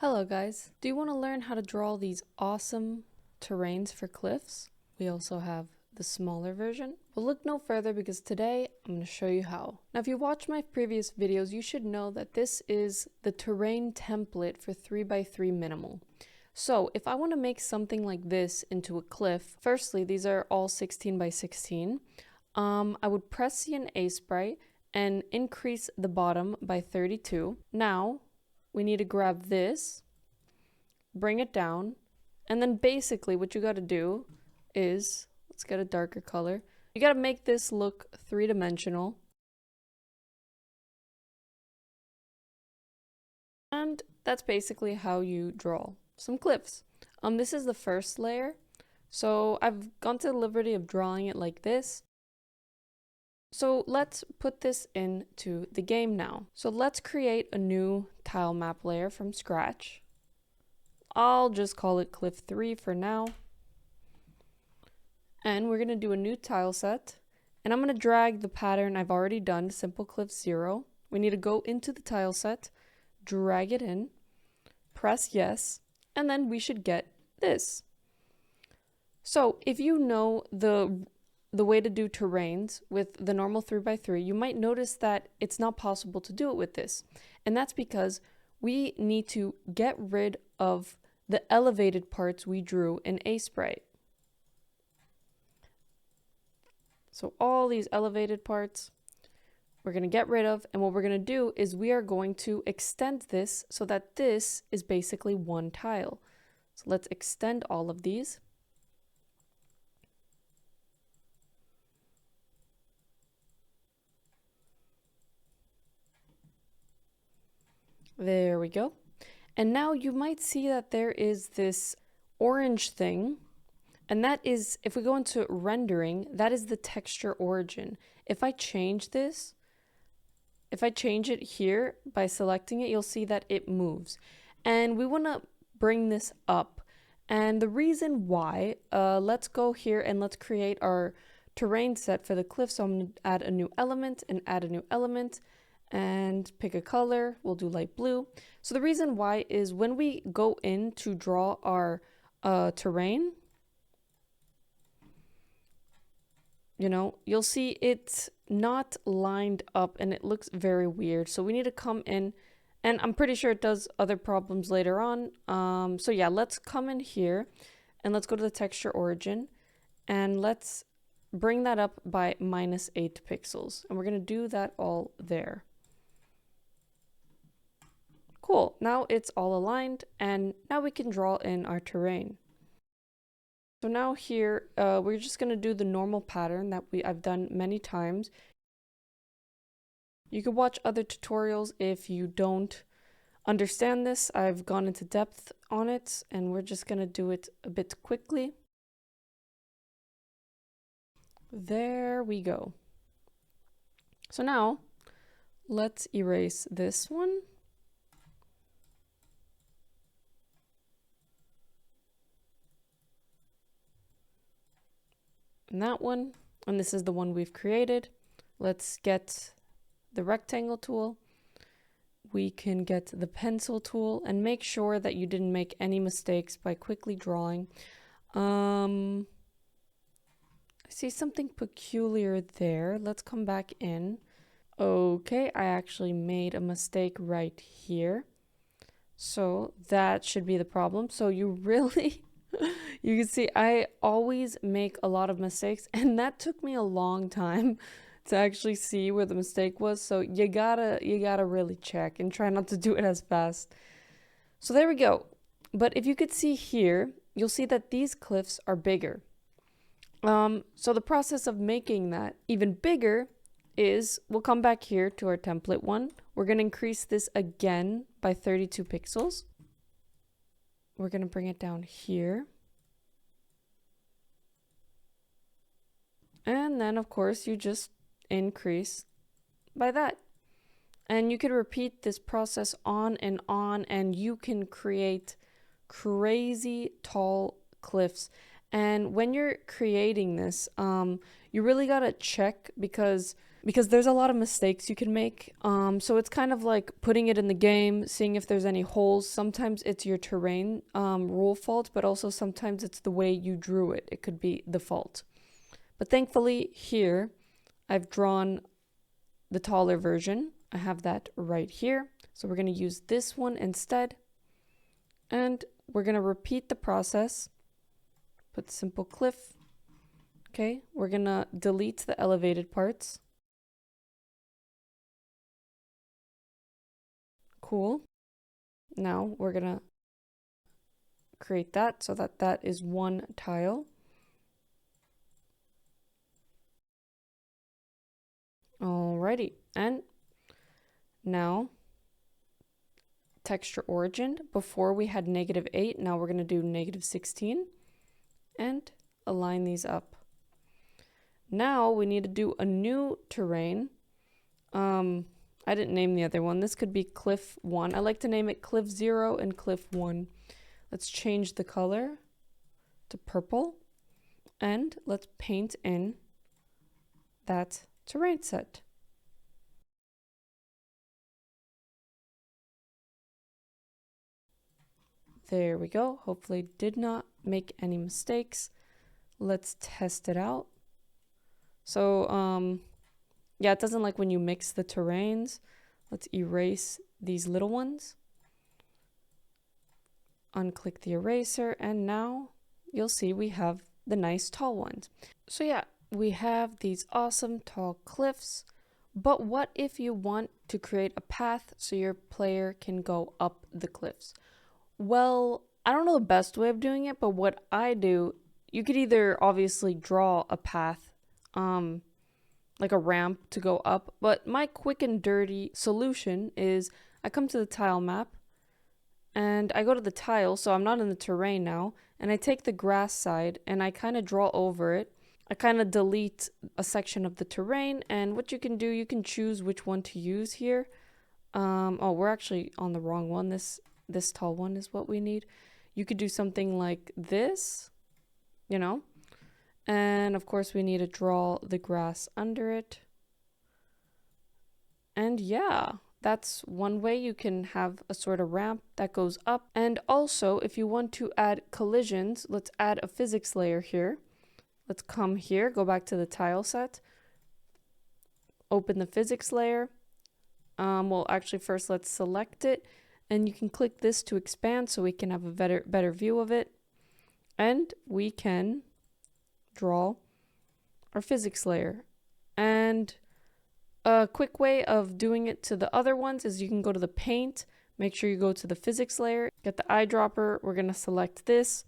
Hello guys, do you want to learn how to draw these awesome terrains for cliffs? We also have the smaller version. Well, look no further because today I'm going to show you how. Now if you watched my previous videos, you should know that this is the terrain template for 3x3 minimal. So if I want to make something like this into a cliff, firstly these are all 16x16. I would press C and A sprite and increase the bottom by 32. Now we need to grab this, bring it down, and then basically what you got to do is, let's get a darker color. You got to make this look three-dimensional. And that's basically how you draw some cliffs. This is the first layer. So I've gone to the liberty of drawing it like this. So let's put this into the game now. So let's create a new tile map layer from scratch. I'll just call it Cliff 3 for now. And we're going to do a new tile set. And I'm going to drag the pattern I've already done, Simple Cliff 0. We need to go into the tile set, drag it in, press yes, and then we should get this. So if you know the way to do terrains with the normal 3x3, you might notice that it's not possible to do it with this. And that's because we need to get rid of the elevated parts we drew in A sprite. So all these elevated parts we're going to get rid of, and what we're going to do is we are going to extend this so that this is basically one tile. So let's extend all of these. There we go. And now you might see that there is this orange thing, and that is, if we go into rendering, that is the texture origin. If I change this, if I change it here by selecting it, you'll see that it moves. And we want to bring this up. And the reason why, let's go here and let's create our terrain set for the cliff. So I'm going to add a new element and add a new element. And pick a color, we'll do light blue. So the reason why is when we go in to draw our terrain, you'll see it's not lined up and it looks very weird. So we need to come in, and I'm pretty sure it does other problems later on. So yeah, let's come in here and let's go to the texture origin and let's bring that up by -8 pixels. And we're going to do that all there. Cool, now it's all aligned, and now we can draw in our terrain. So now here, we're just going to do the normal pattern that I've done many times. You can watch other tutorials if you don't understand this. I've gone into depth on it, and we're just going to do it a bit quickly. There we go. So now, let's erase this one. And that one, and this is the one we've created. Let's get the rectangle tool. We can get the pencil tool and make sure that you didn't make any mistakes by quickly drawing. I see something peculiar there. Let's come back in. Okay, I actually made a mistake right here. So that should be the problem. So you really... You can see I always make a lot of mistakes, and that took me a long time to actually see where the mistake was. So you gotta really check and try not to do it as fast. So there we go. But if you could see here, you'll see that these cliffs are bigger. So the process of making that even bigger is, we'll come back here to our template one. We're gonna increase this again by 32 pixels. We're going to bring it down here. And then, of course, you just increase by that. And you can repeat this process on, and you can create crazy tall cliffs. And when you're creating this, you really got to check, because because there's a lot of mistakes you can make. So it's kind of like putting it in the game, seeing if there's any holes. Sometimes it's your terrain rule fault, but also sometimes it's the way you drew it. It could be the fault. But thankfully here, I've drawn the taller version. I have that right here. So we're going to use this one instead. And we're going to repeat the process. Put simple cliff. Okay, we're going to delete the elevated parts. Cool. Now we're going to create that so that that is one tile. Alrighty, and now texture origin. Before we had -8, now we're going to do -16 and align these up. Now we need to do a new terrain. I didn't name the other one. This could be cliff 1. I like to name it cliff 0 and cliff 1. Let's change the color to purple and let's paint in that terrain set. There we go. Hopefully did not make any mistakes. Let's test it out. So, yeah, it doesn't like when you mix the terrains. Let's erase these little ones. Unclick the eraser, and now you'll see we have the nice tall ones. So yeah, we have these awesome tall cliffs, but what if you want to create a path so your player can go up the cliffs? Well, I don't know the best way of doing it, but what I do, you could either obviously draw a path, like a ramp to go up, but my quick and dirty solution is I come to the tile map and I go to the tile, so I'm not in the terrain now, and I take the grass side and I kind of draw over it. I kind of delete a section of the terrain, and what you can do, you can choose which one to use here. Oh, we're actually on the wrong one. This tall one is what we need. You could do something like this, you know, and of course we need to draw the grass under it. And yeah, that's one way you can have a sort of ramp that goes up. And also, if you want to add collisions, let's add a physics layer here. Let's come here, go back to the tile set, open the physics layer. Well, actually first let's select it, and you can click this to expand so we can have a better view of it. And we can draw our physics layer. And a quick way of doing it to the other ones is you can go to the paint, make sure you go to the physics layer, get the eyedropper, we're going to select this,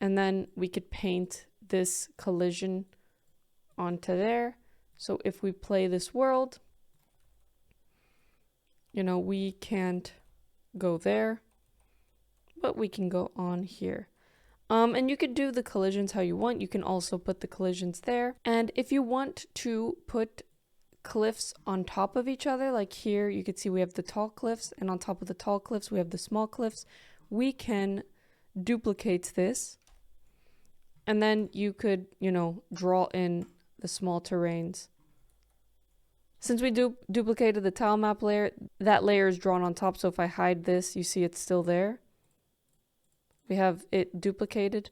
and then we could paint this collision onto there. So if we play this world, you know, we can't go there, but we can go on here. And you could do the collisions how you want. You can also put the collisions there. And if you want to put cliffs on top of each other, like here you can see we have the tall cliffs, and on top of the tall cliffs we have the small cliffs. We can duplicate this, and then you could, you know, draw in the small terrains. Since we duplicated the tile map layer, that layer is drawn on top, so if I hide this, you see it's still there. We have it duplicated.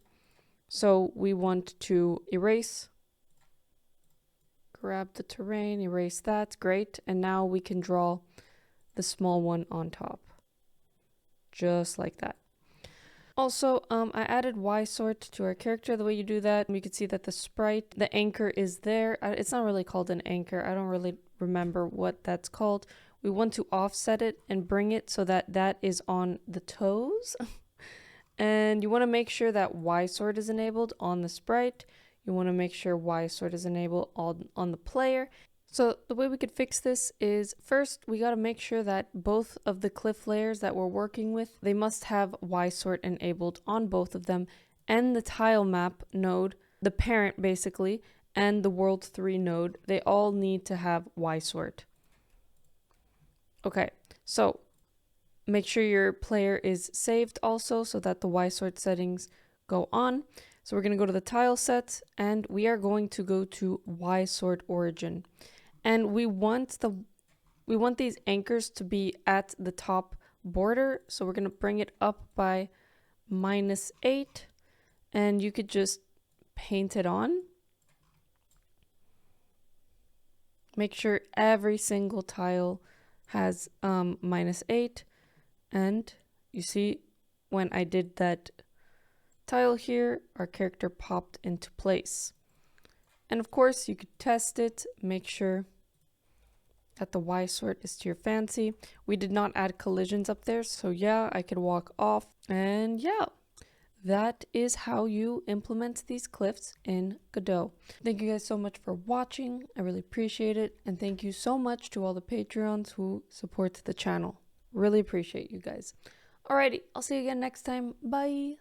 So we want to erase, grab the terrain, erase that, great. And now we can draw the small one on top, just like that. Also, I added ysort to our character. The way you do that, we can see that the sprite, the anchor is there. It's not really called an anchor. I don't really remember what that's called. We want to offset it and bring it so that that is on the toes. And you want to make sure that ysort is enabled on the sprite. You want to make sure ysort is enabled on the player. So the way we could fix this is, first we got to make sure that both of the cliff layers that we're working with, they must have ysort enabled on both of them, and the tile map node, the parent basically, and the world 3 node, they all need to have ysort. Okay, so make sure your player is saved also so that the ysort settings go on. So we're going to go to the tile set, and we are going to go to ysort origin. And we want these anchors to be at the top border. So we're going to bring it up by -8, and you could just paint it on. Make sure every single tile has -8, and you see when I did that tile here, our character popped into place. And of course you could test it, make sure that the ysort is to your fancy. We did not add collisions up there, so yeah, I could walk off. And yeah, that is how you implement these cliffs in Godot. Thank you guys so much for watching. I really appreciate it. And thank you so much to all the Patreons who support the channel. Really appreciate you guys. Alrighty, I'll see you again next time. Bye.